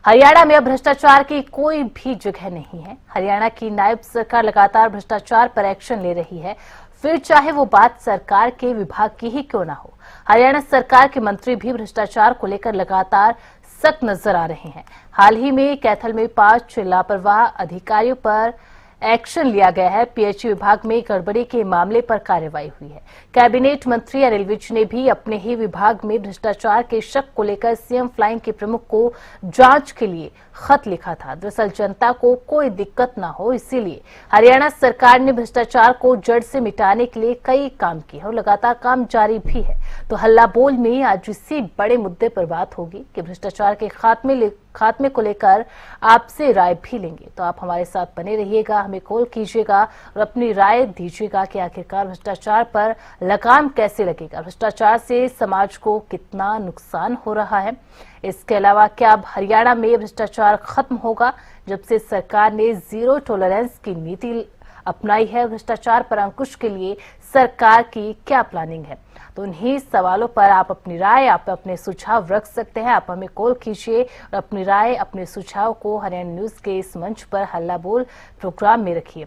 हरियाणा में अब भ्रष्टाचार की कोई भी जगह नहीं है। हरियाणा की नायब सरकार लगातार भ्रष्टाचार पर एक्शन ले रही है, फिर चाहे वो बात सरकार के विभाग की ही क्यों ना हो। हरियाणा सरकार के मंत्री भी भ्रष्टाचार को लेकर लगातार सख्त नजर आ रहे हैं। हाल ही में कैथल में 5 लापरवाह अधिकारियों पर एक्शन लिया गया है। पीएचई विभाग में गड़बड़ी के मामले पर कार्रवाई हुई है। कैबिनेट मंत्री अनिल विज ने भी अपने ही विभाग में भ्रष्टाचार के शक को लेकर सीएम फ्लाइंग के प्रमुख को जांच के लिए खत लिखा था। दरअसल जनता को कोई दिक्कत ना हो, इसीलिए हरियाणा सरकार ने भ्रष्टाचार को जड़ से मिटाने के लिए कई काम किए और लगातार काम जारी भी है। तो हल्ला बोल में आज इसी बड़े मुद्दे पर बात होगी कि भ्रष्टाचार के खात्मे को लेकर आपसे राय भी लेंगे। तो आप हमारे साथ बने रहिएगा, हमें कॉल कीजिएगा और अपनी राय दीजिएगा कि आखिरकार भ्रष्टाचार पर लगाम कैसे लगेगा, भ्रष्टाचार से समाज को कितना नुकसान हो रहा है। इसके अलावा क्या अब हरियाणा में भ्रष्टाचार खत्म होगा जब से सरकार ने जीरो टॉलरेंस की नीति अपनाई है। भ्रष्टाचार पर अंकुश के लिए सरकार की क्या प्लानिंग है, तो इन्हीं सवालों पर आप अपनी राय, आप अपने सुझाव रख सकते हैं। आप हमें कॉल कीजिए और अपनी राय, अपने सुझाव को हरियाणा न्यूज के इस मंच पर हल्ला बोल प्रोग्राम में रखिए।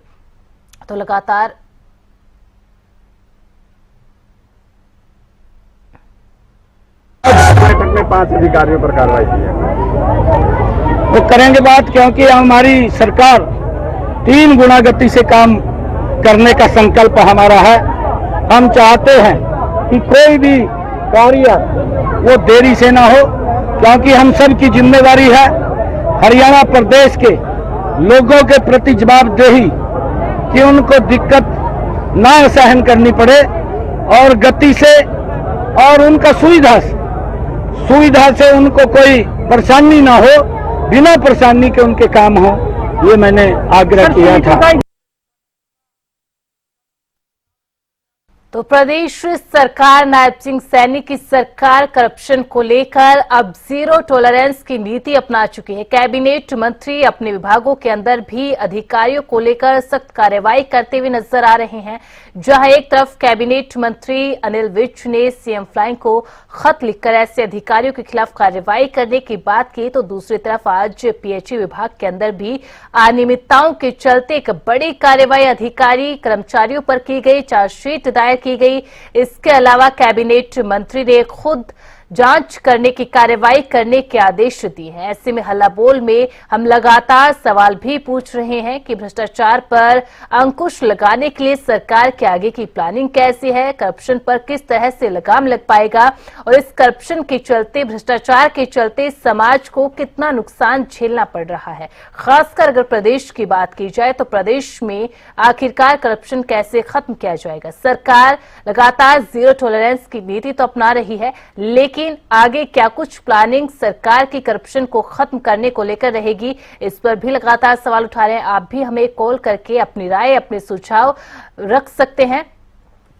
तो लगातार में 5 अधिकारियों पर कार्रवाई की है। वो करेंगे बात, क्योंकि हमारी सरकार 3 गुना गति से काम करने का संकल्प हमारा है। हम चाहते हैं कि कोई भी कार्य वो देरी से ना हो, क्योंकि हम सब की जिम्मेदारी है हरियाणा प्रदेश के लोगों के प्रति जवाबदेही कि उनको दिक्कत ना सहन करनी पड़े और गति से और उनका सुविधा से उनको कोई परेशानी ना हो, बिना परेशानी के उनके काम हो, ये मैंने आग्रह किया था। तो प्रदेश सरकार, नायब सिंह सैनी की सरकार करप्शन को लेकर अब जीरो टॉलरेंस की नीति अपना चुकी है। कैबिनेट मंत्री अपने विभागों के अंदर भी अधिकारियों को लेकर सख्त कार्रवाई करते हुए नजर आ रहे हैं। जहां एक तरफ कैबिनेट मंत्री अनिल विज ने सीएम फ्लाइंग को खत लिखकर ऐसे अधिकारियों के खिलाफ कार्रवाई करने की बात की, तो दूसरी तरफ आज पीएचई विभाग के अंदर भी अनियमितताओं के चलते एक बड़ी कार्रवाई अधिकारी कर्मचारियों पर की गई, चार्जशीट दायर की गई। इसके अलावा कैबिनेट मंत्री ने खुद जांच करने की कार्रवाई करने के आदेश दिए हैं। ऐसे में हल्ला बोल में हम लगातार सवाल भी पूछ रहे हैं कि भ्रष्टाचार पर अंकुश लगाने के लिए सरकार के आगे की प्लानिंग कैसी है, करप्शन पर किस तरह से लगाम लग पाएगा और इस करप्शन के चलते, भ्रष्टाचार के चलते समाज को कितना नुकसान झेलना पड़ रहा है। खासकर अगर प्रदेश की बात की जाए तो प्रदेश में आखिरकार करप्शन कैसे खत्म किया जाएगा। सरकार लगातार जीरो टॉलरेंस की नीति तो अपना रही है, लेकिन आगे क्या कुछ प्लानिंग सरकार की करप्शन को खत्म करने को लेकर रहेगी, इस पर भी लगातार सवाल उठा रहे हैं। आप भी हमें कॉल करके अपनी राय, अपने सुझाव रख सकते हैं।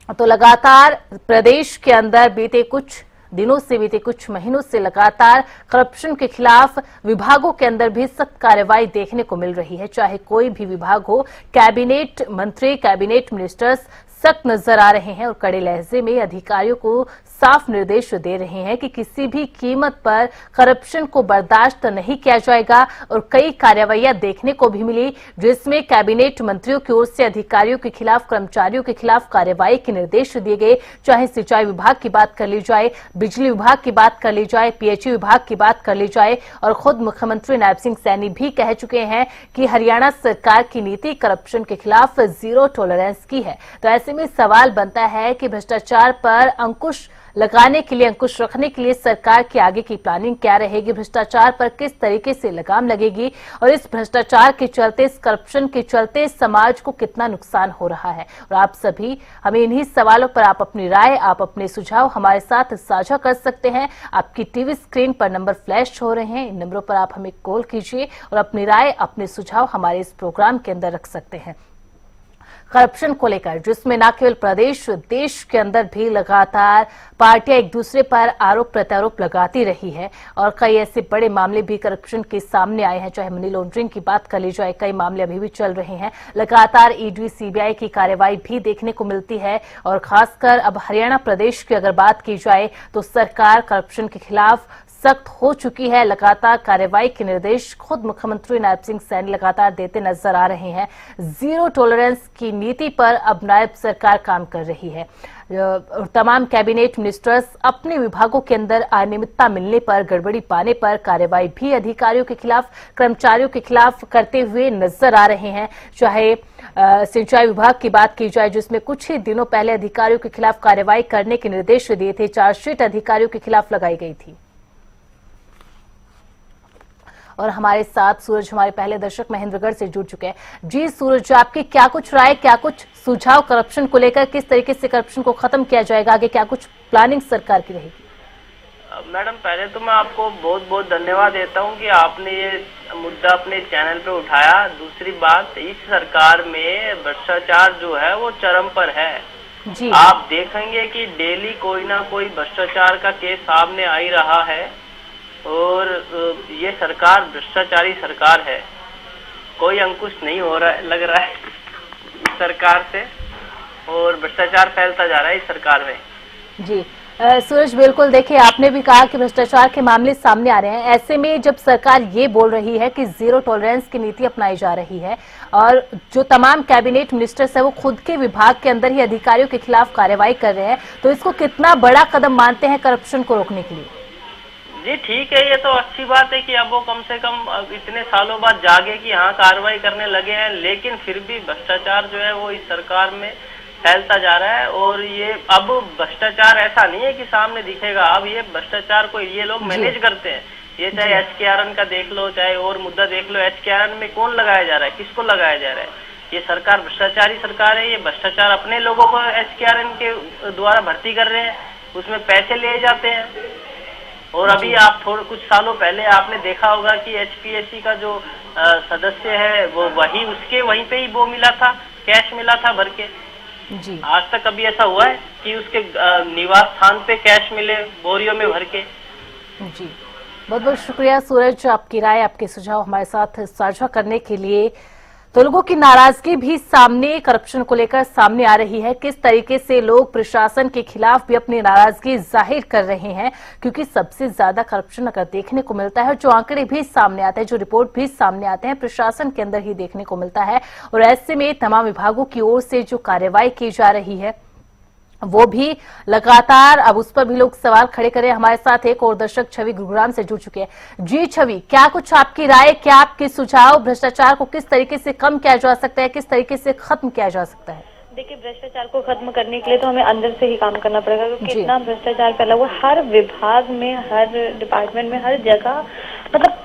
तो लगातार प्रदेश के अंदर बीते कुछ दिनों से, बीते कुछ महीनों से लगातार करप्शन के खिलाफ विभागों के अंदर भी सख्त कार्रवाई देखने को मिल रही है। चाहे कोई भी विभाग हो, कैबिनेट मंत्री, कैबिनेट मिनिस्टर्स सख्त नजर आ रहे हैं और कड़े लहजे में अधिकारियों को साफ निर्देश दे रहे हैं कि किसी भी कीमत पर करप्शन को बर्दाश्त नहीं किया जाएगा। और कई कार्रवाइयां देखने को भी मिली जिसमें कैबिनेट मंत्रियों की ओर से अधिकारियों के खिलाफ, कर्मचारियों के खिलाफ कार्रवाई के निर्देश दिए गए। चाहे सिंचाई विभाग की बात कर ली जाए, बिजली विभाग की बात कर ली जाए, पीएचई विभाग की बात कर ली जाए, और खुद मुख्यमंत्री नायब सिंह सैनी भी कह चुके हैं कि हरियाणा सरकार की नीति करप्शन के खिलाफ जीरो टॉलरेंस की है। तो ऐसे में सवाल बनता है कि भ्रष्टाचार पर अंकुश लगाने के लिए, अंकुश रखने के लिए सरकार की आगे की प्लानिंग क्या रहेगी, भ्रष्टाचार पर किस तरीके से लगाम लगेगी और इस भ्रष्टाचार के चलते, इस करप्शन के चलते समाज को कितना नुकसान हो रहा है। और आप सभी हमें इन्हीं सवालों पर आप अपनी राय, आप अपने सुझाव हमारे साथ साझा कर सकते हैं। आपकी टीवी स्क्रीन पर नंबर फ्लैश हो रहे हैं, इन नंबरों पर आप हमें कॉल कीजिए और अपनी राय, अपने सुझाव हमारे इस प्रोग्राम के अंदर रख सकते हैं। करप्शन को लेकर, जिसमें न केवल प्रदेश, देश के अंदर भी लगातार पार्टियां एक दूसरे पर आरोप प्रत्यारोप लगाती रही है और कई ऐसे बड़े मामले भी करप्शन के सामने आए हैं। चाहे मनी लॉन्ड्रिंग की बात कर ली जाए, कई मामले अभी भी चल रहे हैं। लगातार ईडी, सीबीआई की कार्रवाई भी देखने को मिलती है और खासकर अब हरियाणा प्रदेश की अगर बात की जाए तो सरकार करप्शन के खिलाफ सख्त हो चुकी है। लगातार कार्रवाई के निर्देश खुद मुख्यमंत्री नायब सिंह सैनी लगातार देते नजर आ रहे हैं। जीरो टॉलरेंस की नीति पर अब नायब सरकार काम कर रही है। तमाम कैबिनेट मिनिस्टर्स अपने विभागों के अंदर अनियमितता मिलने पर, गड़बड़ी पाने पर कार्रवाई भी अधिकारियों के खिलाफ, कर्मचारियों के खिलाफ करते हुए नजर आ रहे हैं। चाहे सिंचाई विभाग की बात की जाए, जिसमें कुछ ही दिनों पहले अधिकारियों के खिलाफ कार्रवाई करने के निर्देश दिए थे, चार्जशीट अधिकारियों के खिलाफ लगाई गई थी। और हमारे साथ सूरज, हमारे पहले दर्शक महेंद्रगढ़ से जुड़ चुके हैं। जी सूरज, आपकी क्या कुछ राय, क्या कुछ सुझाव करप्शन को लेकर, किस तरीके से करप्शन को खत्म किया जाएगा, आगे क्या कुछ प्लानिंग सरकार की रहेगी? मैडम, पहले तो मैं आपको बहुत बहुत धन्यवाद देता हूं कि आपने ये मुद्दा अपने चैनल पे उठाया। दूसरी बात, इस सरकार में भ्रष्टाचार जो है वो चरम पर है जी। आप देखेंगे कि डेली कोई ना कोई भ्रष्टाचार का केस सामने आ ही रहा है और ये सरकार भ्रष्टाचारी सरकार है। कोई अंकुश नहीं हो रहा है, लग रहा है इस सरकार से, और भ्रष्टाचार फैलता जा रहा है इस सरकार में जी। सूरज, बिल्कुल देखिए, आपने भी कहा कि भ्रष्टाचार के मामले सामने आ रहे हैं। ऐसे में जब सरकार ये बोल रही है कि जीरो टॉलरेंस की नीति अपनाई जा रही है और जो तमाम कैबिनेट मिनिस्टर्स है वो खुद के विभाग के अंदर ही अधिकारियों के खिलाफ कार्रवाई कर रहे हैं, तो इसको कितना बड़ा कदम मानते हैं करप्शन को रोकने के लिए? जी ठीक है, ये तो अच्छी बात है कि अब वो कम से कम इतने सालों बाद जागे कि हाँ कार्रवाई करने लगे हैं, लेकिन फिर भी भ्रष्टाचार जो है वो इस सरकार में फैलता जा रहा है। और ये अब भ्रष्टाचार ऐसा नहीं है कि सामने दिखेगा, अब ये भ्रष्टाचार को ये लोग मैनेज करते हैं। ये चाहे HKRN का देख लो, चाहे और मुद्दा देख लो, HKRN में कौन लगाया जा रहा है, किसको लगाया जा रहा है? ये सरकार भ्रष्टाचारी सरकार है। ये भ्रष्टाचार अपने लोगों को HKRN के द्वारा भर्ती कर रहे हैं, उसमें पैसे लिए जाते हैं। और अभी आप कुछ सालों पहले आपने देखा होगा कि HPSC का जो सदस्य है वो वहीं पे ही वो मिला था, कैश मिला था भर के जी। आज तक कभी ऐसा हुआ है कि उसके निवास स्थान पे कैश मिले बोरियों में भर के? जी, बहुत बहुत शुक्रिया सूरज, आपकी राय, आपके सुझाव हमारे साथ साझा करने के लिए। तो लोगों की नाराजगी भी सामने करप्शन को लेकर सामने आ रही है। किस तरीके से लोग प्रशासन के खिलाफ भी अपनी नाराजगी जाहिर कर रहे हैं, क्योंकि सबसे ज्यादा करप्शन अगर देखने को मिलता है, जो आंकड़े भी सामने आते हैं, जो रिपोर्ट भी सामने आते हैं, प्रशासन के अंदर ही देखने को मिलता है। और ऐसे में तमाम विभागों की ओर से जो कार्रवाई की जा रही है वो भी लगातार, अब उस पर भी लोग सवाल खड़े करें। हमारे साथ एक और दर्शक छवि गुरुग्राम से जुड़ चुके हैं। जी छवि, क्या कुछ आपकी राय, क्या आपके सुझाव, भ्रष्टाचार को किस तरीके से कम किया जा सकता है, किस तरीके से खत्म किया जा सकता है? देखिए, भ्रष्टाचार को खत्म करने के लिए तो हमें अंदर से ही काम करना पड़ेगा, क्योंकि इतना भ्रष्टाचार फैला हुआ हर विभाग में, हर डिपार्टमेंट में, हर जगह। मतलब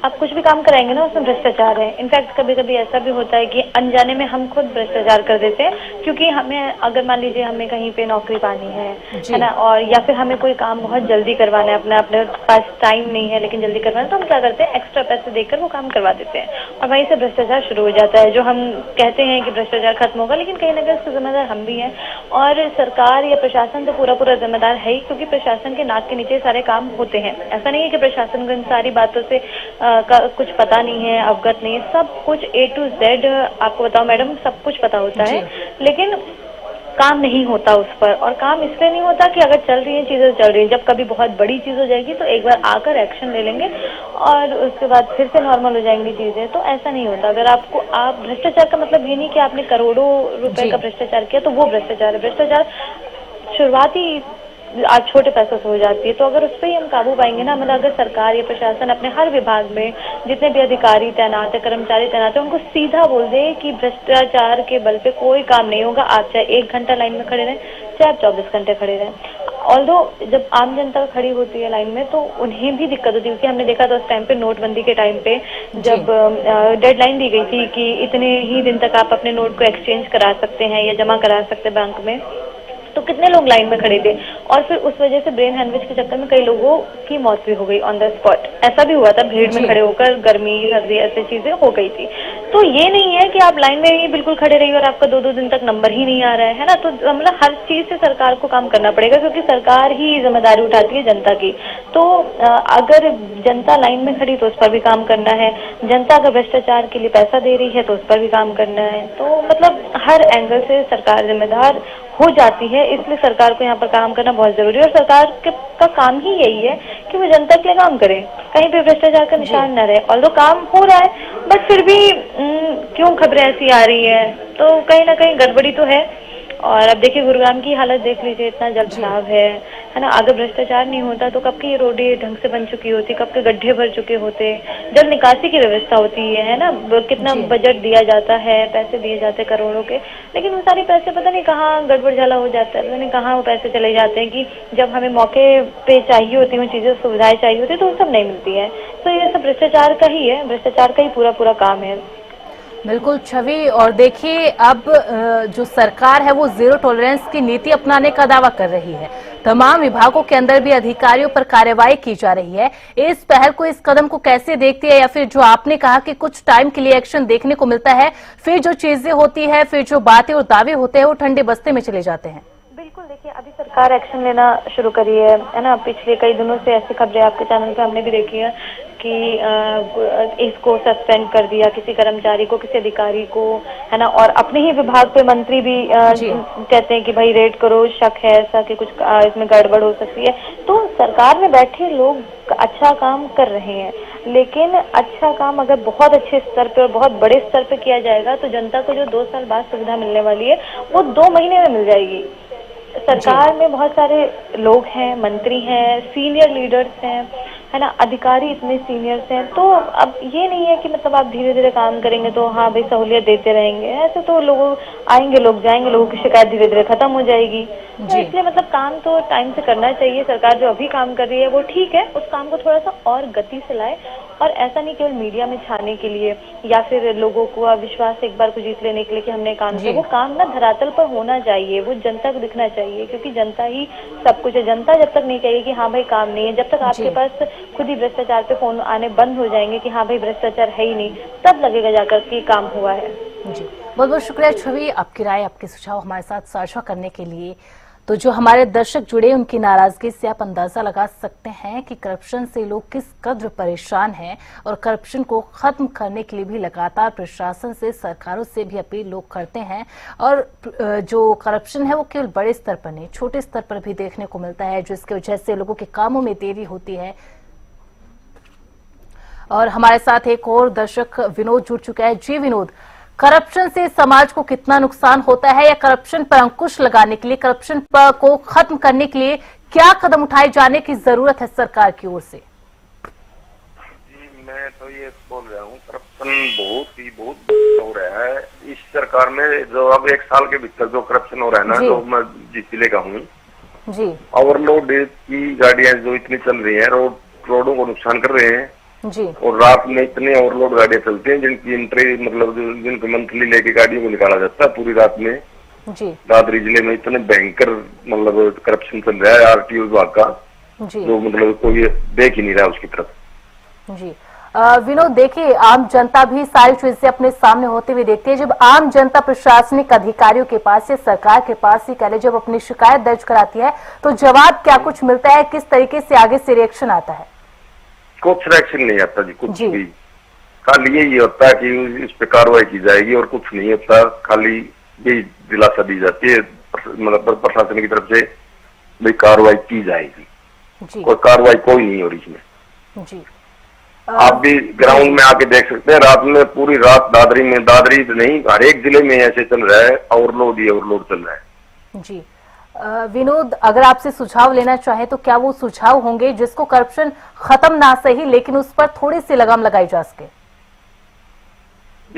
आप कुछ भी काम कराएंगे ना, उसमें भ्रष्टाचार है। इनफैक्ट कभी कभी ऐसा भी होता है कि अनजाने में हम खुद भ्रष्टाचार कर देते हैं, क्योंकि हमें, अगर मान लीजिए हमें कहीं पे नौकरी पानी है ना, और या फिर हमें कोई काम बहुत जल्दी करवाना है, अपने पास टाइम नहीं है लेकिन जल्दी करवाना है, तो हम क्या करते हैं, एक्स्ट्रा पैसे देकर वो काम करवा देते हैं और वहीं से भ्रष्टाचार शुरू हो जाता है। जो हम कहते हैं कि भ्रष्टाचार खत्म होगा, लेकिन कहीं ना कहीं उसका जिम्मेदार हम भी हैं और सरकार या प्रशासन तो पूरा जिम्मेदार है ही, क्योंकि प्रशासन के नाक के नीचे सारे काम होते हैं। ऐसा नहीं है कि प्रशासन को इन सारी बातों से कुछ पता नहीं है, अवगत नहीं है। सब कुछ A to Z, आपको बताओ मैडम, सब कुछ पता होता है, लेकिन काम नहीं होता उस पर। और काम इसलिए नहीं होता कि अगर चल रही है चीजें चल रही है, जब कभी बहुत बड़ी चीज हो जाएगी तो एक बार आकर एक्शन ले लेंगे और उसके बाद फिर से नॉर्मल हो जाएंगी चीजें, तो ऐसा नहीं होता। अगर आप भ्रष्टाचार का मतलब ये नहीं कि आपने करोड़ों रुपए का भ्रष्टाचार किया तो वो भ्रष्टाचार है। भ्रष्टाचार शुरुआती आज छोटे पैसों से हो जाती है, तो अगर उस पर ही हम काबू पाएंगे ना, मतलब अगर सरकार या प्रशासन अपने हर विभाग में जितने भी अधिकारी तैनात है, कर्मचारी तैनात है, उनको सीधा बोल दे कि भ्रष्टाचार के बल पे कोई काम नहीं होगा। आप चाहे 1 घंटा लाइन में खड़े रहें, चाहे आप 24 घंटे खड़े रहें। ऑल्दो जब आम जनता खड़ी होती है लाइन में तो उन्हें भी दिक्कत होती है, क्योंकि हमने देखा था उस टाइम पे, नोटबंदी के टाइम पे, जब डेडलाइन दी गई थी कि इतने ही दिन तक आप अपने नोट को एक्सचेंज करा सकते हैं या जमा करा सकते हैं बैंक में, तो कितने लोग लाइन में खड़े थे और फिर उस वजह से ब्रेन हैमरेज के चक्कर में कई लोगों की मौत भी हो गई ऑन द स्पॉट। ऐसा भी हुआ था, भीड़ में खड़े होकर, गर्मी सर्दी ऐसी चीजें हो गई थी। तो ये नहीं है कि आप लाइन में ही बिल्कुल खड़े रहिए और आपका 2-2 दिन तक नंबर ही नहीं आ रहा है ना। तो मतलब हर चीज से सरकार को काम करना पड़ेगा, क्योंकि सरकार ही जिम्मेदारी उठाती है जनता की। तो अगर जनता लाइन में खड़ी तो उस पर भी काम करना है, जनता अगर भ्रष्टाचार के लिए पैसा दे रही है तो उस पर भी काम करना है। तो मतलब हर एंगल से सरकार जिम्मेदार हो जाती है, इसलिए सरकार को यहाँ पर काम करना बहुत जरूरी है। और सरकार का काम ही यही है कि वो जनता के लिए काम करे, कहीं पे भ्रष्टाचार का निशान न रहे। ऑल्दो काम हो रहा है, बट फिर भी क्यों खबरें ऐसी आ रही है, तो कहीं ना कहीं गड़बड़ी तो है। और अब देखिए गुरुग्राम की हालत देख लीजिए, इतना जल भराव है ना। अगर भ्रष्टाचार नहीं होता तो कब की ये रोडें ढंग से बन चुकी होती, कब के गड्ढे भर चुके होते, जल निकासी की व्यवस्था होती है ना। कितना बजट दिया जाता है, पैसे दिए जाते हैं करोड़ों के, लेकिन वो सारे पैसे पता नहीं कहाँ गड़बड़ झाला हो जाता है, पता नहीं कहाँ वो पैसे चले जाते हैं कि जब हमें मौके पे चाहिए होती है चीजें, सुविधाएं चाहिए होती है, तो वो सब नहीं मिलती है। तो ये सब भ्रष्टाचार का ही है, भ्रष्टाचार का ही पूरा काम है। बिल्कुल छवि, और देखिए अब जो सरकार है वो जीरो टॉलरेंस की नीति अपनाने का दावा कर रही है। तमाम विभागों के अंदर भी अधिकारियों पर कार्रवाई की जा रही है। इस पहल को, इस कदम को कैसे देखती है, या फिर जो आपने कहा कि कुछ टाइम के लिए एक्शन देखने को मिलता है, फिर जो चीजें होती है, फिर जो बातें और दावे होते हैं वो ठंडे बस्ते में चले जाते हैं? बिल्कुल, देखिए अभी सरकार एक्शन लेना शुरू करी है ना। पिछले कई दिनों से ऐसी खबरें आपके चैनल पे हमने भी देखी है कि इसको सस्पेंड कर दिया, किसी कर्मचारी को, किसी अधिकारी को, है ना। और अपने ही विभाग पे मंत्री भी कहते हैं कि भाई रेड करो, शक है ऐसा कि कुछ इसमें गड़बड़ हो सकती है। तो सरकार में बैठे लोग अच्छा काम कर रहे हैं, लेकिन अच्छा काम अगर बहुत अच्छे स्तर पे और बहुत बड़े स्तर पे किया जाएगा तो जनता को जो 2 साल बाद सुविधा मिलने वाली है वो 2 महीने में मिल जाएगी। सरकार में बहुत सारे लोग हैं, मंत्री हैं, सीनियर लीडर्स हैं, है ना, अधिकारी इतने सीनियर्स हैं। तो अब ये नहीं है कि मतलब आप धीरे धीरे काम करेंगे तो हाँ भाई सहूलियत देते रहेंगे, ऐसे तो लोग आएंगे, लोग जाएंगे, लोगों की शिकायत धीरे धीरे खत्म हो जाएगी। तो इसलिए मतलब काम तो टाइम से करना चाहिए। सरकार जो अभी काम कर रही है वो ठीक है, उस काम को थोड़ा सा और गति से लाए, और ऐसा नहीं केवल मीडिया में छाने के लिए या फिर लोगों को विश्वास एक बार को जीत लेने के लिए कि हमने काम किया। वो काम ना धरातल पर होना चाहिए, वो जनता को दिखना चाहिए, क्योंकि जनता ही सब कुछ है। जनता जब तक नहीं कहेगी कि हाँ भाई काम नहीं है, जब तक आपके पास खुद ही भ्रष्टाचार पे फोन आने बंद हो जाएंगे कि हाँ भाई भ्रष्टाचार है ही नहीं, तब लगेगा जाकर कि काम हुआ है। जी, बहुत बहुत शुक्रिया छवि, आपकी राय, आपके सुझाव हमारे साथ साझा करने के लिए। तो जो हमारे दर्शक जुड़े, उनकी नाराजगी से आप अंदाजा लगा सकते हैं कि करप्शन से लोग किस कद्र परेशान हैं, और करप्शन को खत्म करने के लिए भी लगातार प्रशासन से, सरकारों से भी अपील लोग करते हैं। और जो करप्शन है वो केवल बड़े स्तर पर नहीं, छोटे स्तर पर भी देखने को मिलता है, जिसकी वजह से लोगों के कामों में देरी होती है। और हमारे साथ एक और दर्शक विनोद जुड़ चुका है। जी विनोद, करप्शन से समाज को कितना नुकसान होता है, या करप्शन पर अंकुश लगाने के लिए, करप्शन को खत्म करने के लिए क्या कदम उठाए जाने की जरूरत है सरकार की ओर से? जी, मैं तो ये बोल रहा हूँ, करप्शन बहुत हो रहा है इस सरकार में। जो अब 1 साल के भीतर जो करप्शन हो रहा है ना, जो मैं जिस जिले का हूँ जी, ओवरलोड की गाड़ियां जो इतनी चल रही है, रोडों को नुकसान कर रहे हैं जी। और रात में इतने ओवरलोड गाड़ियां चलती हैं जिनकी एंट्री मतलब जिनको मंथली लेके गाड़ियों को निकाला जाता है पूरी रात में जी। दादरी जिले में इतने भयंकर मतलब करप्शन चल रहा है आरटीओ विभाग का जी, जो मतलब कोई देख ही नहीं रहा उसकी तरफ जी। विनोद, देखिए आम जनता भी सारी चीजें अपने सामने होते हुए देखती है। जब आम जनता प्रशासनिक अधिकारियों के पास या सरकार के पास ही कह ले, जब अपनी शिकायत दर्ज कराती है तो जवाब क्या कुछ मिलता है, किस तरीके से आगे से रिएक्शन आता है? कुछ रिएक्शन नहीं आता जी, कुछ भी। खाली यही होता है कि इस पे कार्रवाई की जाएगी और कुछ नहीं होता। खाली यही दिलासा दी जाती है मतलब प्रशासन की तरफ से, भाई कार्रवाई की जाएगी जी। कोई कार्रवाई कोई नहीं हो रही इसमें जी। आप भी ग्राउंड में आके देख सकते हैं, रात में पूरी रात दादरी नहीं हर एक जिले में ऐसे चल रहा है, ओवरलोड ही ओवरलोड चल रहा है जी। विनोद, अगर आपसे सुझाव लेना चाहे तो क्या वो सुझाव होंगे जिसको करप्शन खत्म ना सही लेकिन उस पर थोड़ी सी लगाम लगाई जा सके?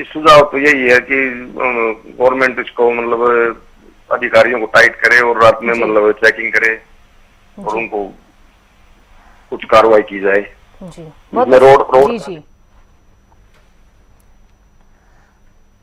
सुझाव तो यही है कि गवर्नमेंट इसको मतलब अधिकारियों को टाइट करे और रात में मतलब चेकिंग करे और उनको कुछ कार्रवाई की जाए जी। रोड जी।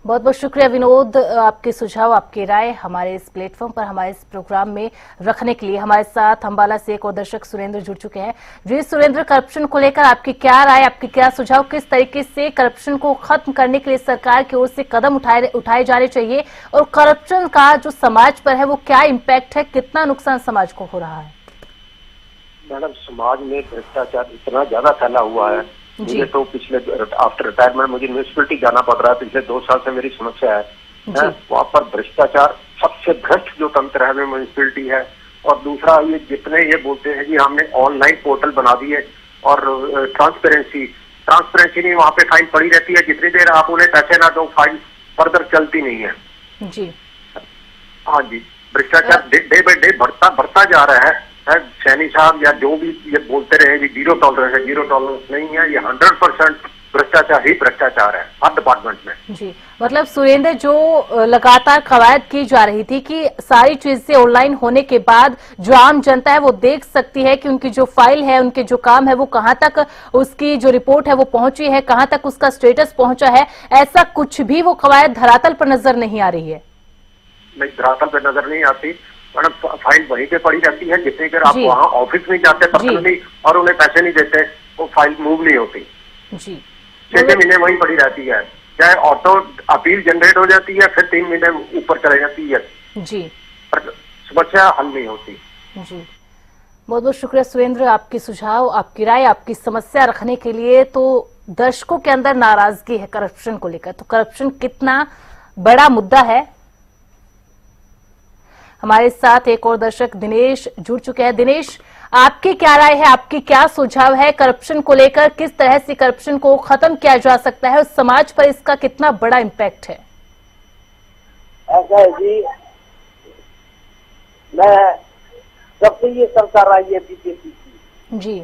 बहुत बहुत शुक्रिया विनोद, आपके सुझाव, आपकी राय हमारे इस प्लेटफॉर्म पर, हमारे इस प्रोग्राम में रखने के लिए। हमारे साथ अंबाला से एक और दर्शक सुरेंद्र जुड़ चुके हैं। जी सुरेंद्र, करप्शन को लेकर आपकी क्या राय, आपके क्या सुझाव, किस तरीके से करप्शन को खत्म करने के लिए सरकार की ओर से कदम उठाए जाने चाहिए, और करप्शन का जो समाज पर है वो क्या इम्पैक्ट है, कितना नुकसान समाज को हो रहा है? मैडम, समाज में भ्रष्टाचार इतना ज्यादा फैला हुआ है। मुझे तो पिछले आफ्टर रिटायरमेंट मुझे म्यूनिसिपैलिटी जाना पड़ रहा है, पिछले 2 साल से मेरी समस्या है। वहाँ पर भ्रष्टाचार सबसे भ्रष्ट जो तंत्र है वो म्यूनिसिपैलिटी है। और दूसरा ये जितने ये बोलते हैं कि हमने ऑनलाइन पोर्टल बना दिए और ट्रांसपेरेंसी नहीं, वहाँ पे फाइल पड़ी रहती है, जितनी देर आप उन्हें पैसे ना दो फाइल फर्दर चलती नहीं है। जी हाँ जी, भ्रष्टाचार डे बाय डे बढ़ता जा रहा है। सैनी साहब या जो भी ये बोलते रहे कि जीरो टॉलरेंस है, जीरो टॉलरेंस नहीं है, ये 100% भ्रष्टाचार ही भ्रष्टाचार है हर डिपार्टमेंट में। जी, मतलब सुरेंद्र, जो लगातार कवायद की जा रही थी कि सारी चीजें ऑनलाइन होने के बाद जो आम जनता है वो देख सकती है कि उनकी जो फाइल है, उनके जो काम है वो कहां तक, उसकी जो रिपोर्ट है वो पहुंची है, कहां तक उसका स्टेटस पहुंचा है, ऐसा कुछ भी वो कवायद धरातल पर नजर नहीं आ रही है। नहीं, धरातल पे नजर नहीं आती, फाइल वहीं पे पड़ी रहती है। जितनी देर आप वहाँ ऑफिस नहीं जाते पर्सनली और उन्हें पैसे नहीं देते, वो फाइल मूव नहीं होती। जी, 6 महीने वहीं पड़ी रहती है, चाहे ऑटो अपील जनरेट हो जाती है, फिर 3 महीने ऊपर चले जाती है जी, पर समस्या हल नहीं होती। जी, बहुत बहुत शुक्रिया सुरेंद्र, आपकी सुझाव, आपकी राय, आपकी समस्या रखने के लिए। तो दर्शकों के अंदर नाराजगी है करप्शन को लेकर, तो करप्शन कितना बड़ा मुद्दा है। हमारे साथ एक और दर्शक दिनेश जुड़ चुके हैं। दिनेश, आपकी क्या राय है, आपकी क्या सुझाव है करप्शन को लेकर? किस तरह से करप्शन को खत्म किया जा सकता है और समाज पर इसका कितना बड़ा इम्पैक्ट है? ऐसा है जी, मैं जब से ये सरकार आई है बीजेपी की जी,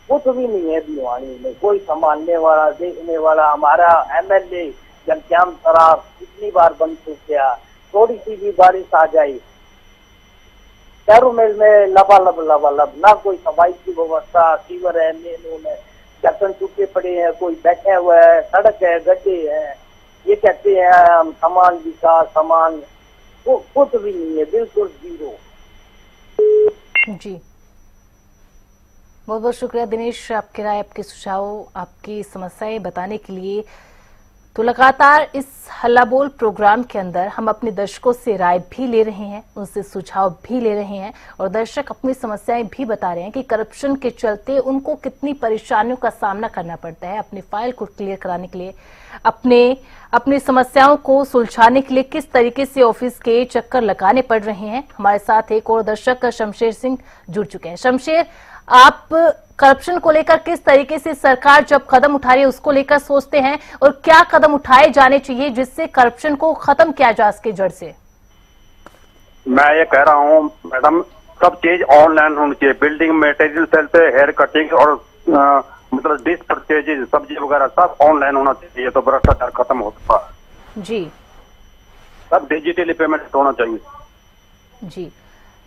कुछ भी नहीं है भिवानी में, कोई संभालने वाला, देखने वाला। हमारा एमएलए घनश्याम सराफ कितनी बार बन चुका, थोड़ी सी भी बारिश आ जाए चारों मेल में लबालब, ना कोई सफाई की व्यवस्था, सीवर है, ढक्कन चुके पड़े हैं, कोई बैठे हुआ है, सड़क है, गड्ढे हैं। ये कहते हैं हम समान विकास, समान, कुछ भी नहीं है, बिल्कुल जीरो। जी, बहुत बहुत शुक्रिया दिनेश, आपकी राय, आपके सुझाव, आपकी समस्याएं बताने के लिए। तो लगातार इस हल्ला बोल प्रोग्राम के अंदर हम अपने दर्शकों से राय भी ले रहे हैं, उनसे सुझाव भी ले रहे हैं और दर्शक अपनी समस्याएं भी बता रहे हैं कि करप्शन के चलते उनको कितनी परेशानियों का सामना करना पड़ता है अपनी फाइल को क्लियर कराने के लिए, अपनी समस्याओं को सुलझाने के लिए किस तरीके से ऑफिस के चक्कर लगाने पड़ रहे हैं। हमारे साथ एक और दर्शक शमशेर सिंह जुड़ चुके हैं। शमशेर, आप करप्शन को लेकर किस तरीके से सरकार जब कदम उठा रही है उसको लेकर सोचते हैं और क्या कदम उठाए जाने चाहिए जिससे करप्शन को खत्म किया जा सके जड़ से? मैं ये कह रहा हूँ मैडम, सब चीज ऑनलाइन होनी चाहिए। बिल्डिंग मटेरियल सेल से हेयर कटिंग और मतलब डिश परचेज, सब्जी वगैरह सब ऑनलाइन होना चाहिए, तो भ्रष्टाचार खत्म हो सकता है जी। सब डिजिटली पेमेंट होना चाहिए जी,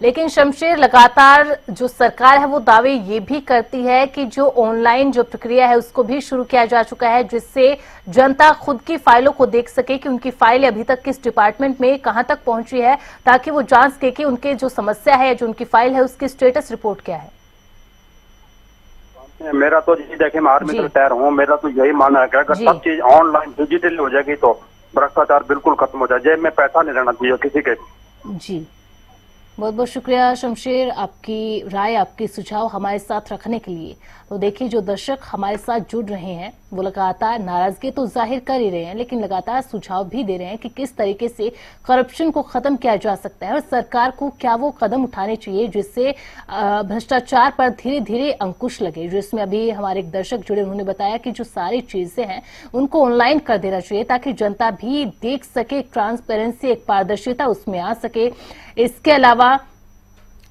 लेकिन शमशेर, लगातार जो सरकार है वो दावे ये भी करती है कि जो ऑनलाइन जो प्रक्रिया है उसको भी शुरू किया जा चुका है, जिससे जनता खुद की फाइलों को देख सके कि उनकी फाइल अभी तक किस डिपार्टमेंट में कहां तक पहुंची है, ताकि वो जान सके कि उनके जो समस्या है, जो उनकी फाइल है, उसकी स्टेटस रिपोर्ट क्या है। मेरा तो यही देखे, मैं आर्मी से रिटायर हूँ, मेरा तो यही मानना है कि अगर सब चीज ऑनलाइन डिजिटली हो जाएगी तो भ्रष्टाचार बिल्कुल खत्म हो जाए। जेब में पैसा नहीं रहना चाहिए किसी के। जी, बहुत बहुत शुक्रिया शमशेर, आपकी राय, आपके सुझाव हमारे साथ रखने के लिए। तो देखिए, जो दर्शक हमारे साथ जुड़ रहे हैं वो लगातार नाराजगी तो जाहिर कर ही रहे हैं, लेकिन लगातार सुझाव भी दे रहे हैं कि किस तरीके से करप्शन को खत्म किया जा सकता है और सरकार को क्या वो कदम उठाने चाहिए जिससे भ्रष्टाचार पर धीरे धीरे अंकुश लगे। जिसमें अभी हमारे एक दर्शक जुड़े, उन्होंने बताया कि जो सारी चीजें हैं उनको ऑनलाइन कर देना चाहिए ताकि जनता भी देख सके, एक ट्रांसपेरेंसी, एक पारदर्शिता उसमें आ सके। इसके अलावा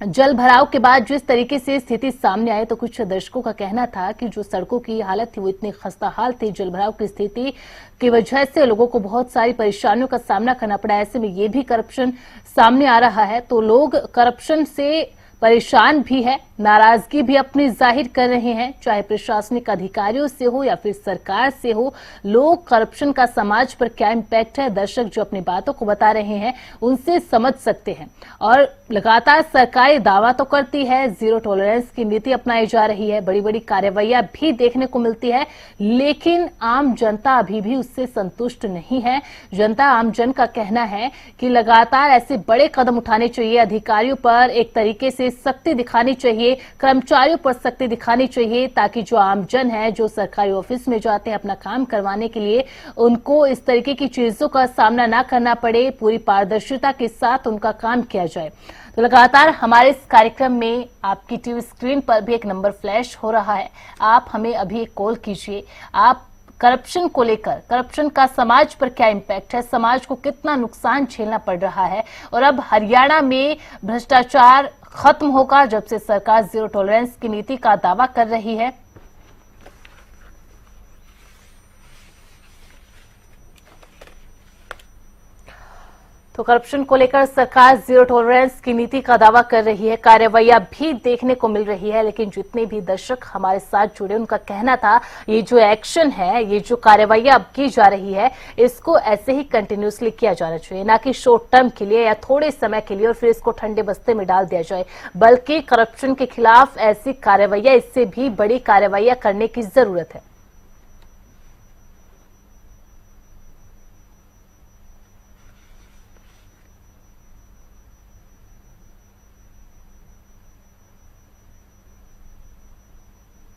जल भराव के बाद जिस तरीके से स्थिति सामने आई, तो कुछ दर्शकों का कहना था कि जो सड़कों की हालत थी वो इतनी खस्ताहाल थी, जल भराव की स्थिति की वजह से लोगों को बहुत सारी परेशानियों का सामना करना पड़ा। ऐसे में ये भी करप्शन सामने आ रहा है, तो लोग करप्शन से परेशान भी है, नाराजगी भी अपनी जाहिर कर रहे हैं, चाहे प्रशासनिक अधिकारियों से हो या फिर सरकार से हो। लोग करप्शन का समाज पर क्या इम्पैक्ट है, दर्शक जो अपनी बातों को बता रहे हैं उनसे समझ सकते हैं। और लगातार सरकार दावा तो करती है, जीरो टॉलरेंस की नीति अपनाई जा रही है, बड़ी बड़ी कार्रवाइयां भी देखने को मिलती है, लेकिन आम जनता अभी भी उससे संतुष्ट नहीं है। जनता, आम जन का कहना है कि लगातार ऐसे बड़े कदम उठाने चाहिए, अधिकारियों पर एक तरीके से सख्ती दिखानी चाहिए, कर्मचारियों पर सख्ती दिखानी चाहिए, ताकि जो आमजन है, जो सरकारी ऑफिस में जाते हैं अपना काम करवाने के लिए, उनको इस तरीके की चीजों का सामना ना करना पड़े। पूरी पारदर्शिता के साथ उनका काम किया जाए। तो लगातार हमारे इस कार्यक्रम में आपकी टीवी स्क्रीन पर भी एक नंबर फ्लैश हो रहा है, आप हमें अभी एक कॉल कीजिए। आप करप्शन को लेकर, करप्शन का समाज पर क्या इम्पैक्ट है, समाज को कितना नुकसान झेलना पड़ रहा है, और अब हरियाणा में भ्रष्टाचार खत्म होगा जब से सरकार जीरो टॉलरेंस की नीति का दावा कर रही है। तो करप्शन को लेकर सरकार जीरो टॉलरेंस की नीति का दावा कर रही है, कार्रवाइयां भी देखने को मिल रही है। लेकिन जितने भी दर्शक हमारे साथ जुड़े, उनका कहना था ये जो एक्शन है, ये जो कार्रवाइयां अब की जा रही है, इसको ऐसे ही कंटिन्यूसली किया जाना चाहिए, ना कि शॉर्ट टर्म के लिए या थोड़े समय के लिए और फिर इसको ठंडे बस्ते में डाल दिया जाए, बल्कि करप्शन के खिलाफ ऐसी कार्रवाइयां, इससे भी बड़ी कार्रवाइयां करने की जरूरत है।